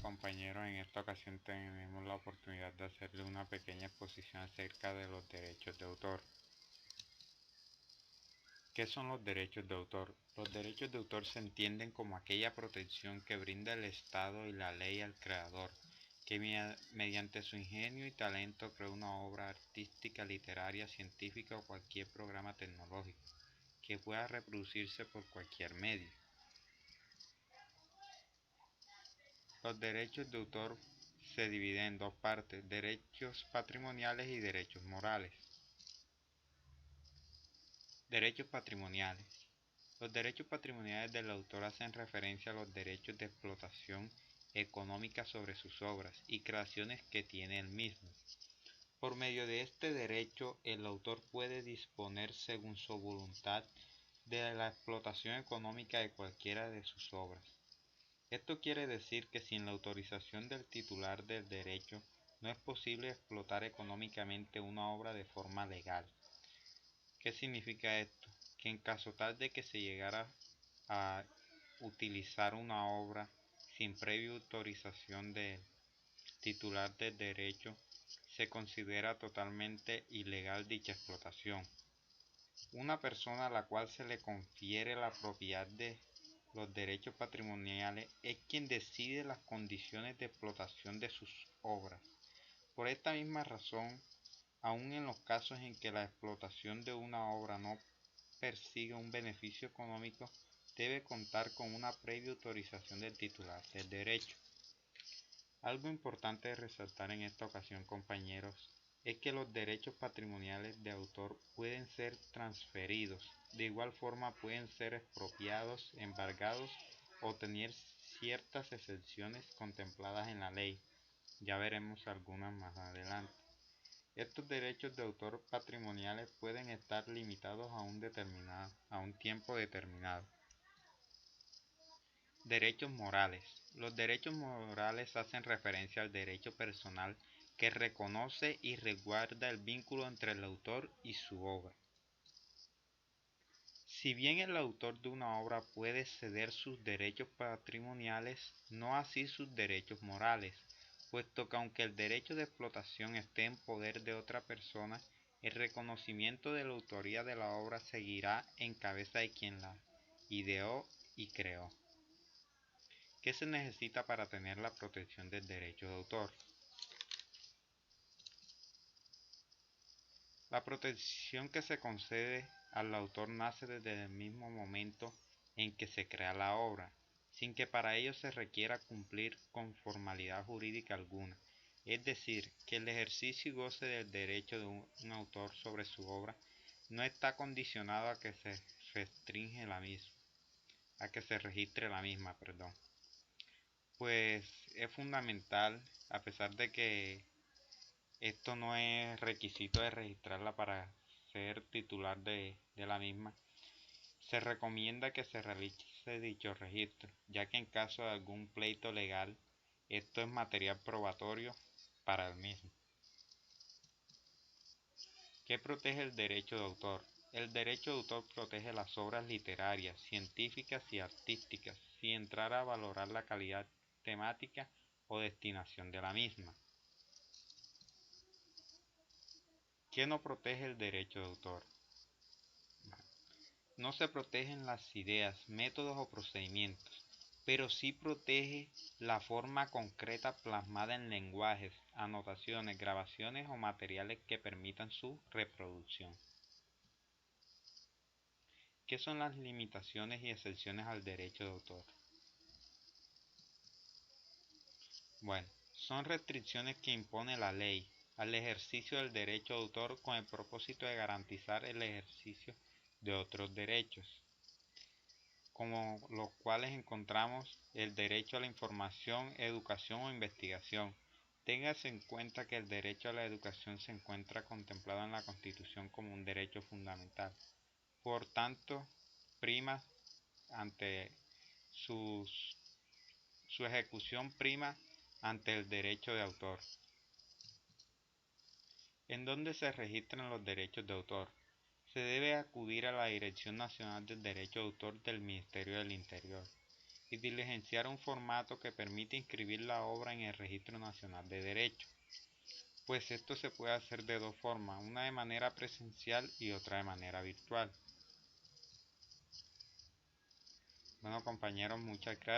compañeros, en esta ocasión tenemos la oportunidad de hacerle una pequeña exposición acerca de los derechos de autor. ¿Qué son los derechos de autor? Los derechos de autor se entienden como aquella protección que brinda el Estado y la ley al creador, que mediante su ingenio y talento crea una obra artística, literaria, científica o cualquier programa tecnológico, que pueda reproducirse por cualquier medio. Los derechos de autor se dividen en dos partes: derechos patrimoniales y derechos morales. Derechos patrimoniales. Los derechos patrimoniales del autor hacen referencia a los derechos de explotación económica sobre sus obras y creaciones que tiene él mismo. Por medio de este derecho, el autor puede disponer según su voluntad de la explotación económica de cualquiera de sus obras. Esto quiere decir que sin la autorización del titular del derecho no es posible explotar económicamente una obra de forma legal. ¿Qué significa esto? Que en caso tal de que se llegara a utilizar una obra sin previa autorización del titular del derecho, se considera totalmente ilegal dicha explotación. Una persona a la cual se le confiere la propiedad de los derechos patrimoniales es quien decide las condiciones de explotación de sus obras. Por esta misma razón, aun en los casos en que la explotación de una obra no persigue un beneficio económico, debe contar con una previa autorización del titular del derecho. Algo importante de resaltar en esta ocasión, compañeros, es que los derechos patrimoniales de autor pueden ser transferidos. De igual forma pueden ser expropiados, embargados o tener ciertas excepciones contempladas en la ley. Ya veremos algunas más adelante. Estos derechos de autor patrimoniales pueden estar limitados a un tiempo determinado. Derechos morales. Los derechos morales hacen referencia al derecho personal que reconoce y resguarda el vínculo entre el autor y su obra. Si bien el autor de una obra puede ceder sus derechos patrimoniales, no así sus derechos morales, puesto que aunque el derecho de explotación esté en poder de otra persona, el reconocimiento de la autoría de la obra seguirá en cabeza de quien la ideó y creó. ¿Qué se necesita para tener la protección del derecho de autor? La protección que se concede al autor nace desde el mismo momento en que se crea la obra, sin que para ello se requiera cumplir con formalidad jurídica alguna. Es decir, que el ejercicio y goce del derecho de un autor sobre su obra no está condicionado a que se registre la misma, Pues es fundamental, a pesar de que esto no es requisito de registrarla para ser titular de la misma, se recomienda que se realice dicho registro, ya que en caso de algún pleito legal, esto es material probatorio para el mismo. ¿Qué protege el derecho de autor? El derecho de autor protege las obras literarias, científicas y artísticas, sin entrar a valorar la calidad temática o destinación de la misma. ¿Qué no protege el derecho de autor? No se protegen las ideas, métodos o procedimientos, pero sí protege la forma concreta plasmada en lenguajes, anotaciones, grabaciones o materiales que permitan su reproducción. ¿Qué son las limitaciones y excepciones al derecho de autor? Bueno, son restricciones que impone la ley al ejercicio del derecho de autor con el propósito de garantizar el ejercicio de otros derechos, como los cuales encontramos el derecho a la información, educación o investigación. Téngase en cuenta que el derecho a la educación se encuentra contemplado en la Constitución como un derecho fundamental. Por tanto, prima ante su ejecución prima ante el derecho de autor. ¿En dónde se registran los derechos de autor? Se debe acudir a la Dirección Nacional del Derecho de Autor del Ministerio del Interior. y diligenciar un formato que permite inscribir la obra en el Registro Nacional de Derechos. Pues esto se puede hacer de dos formas, una de manera presencial y otra de manera virtual. Bueno, compañeros, muchas gracias.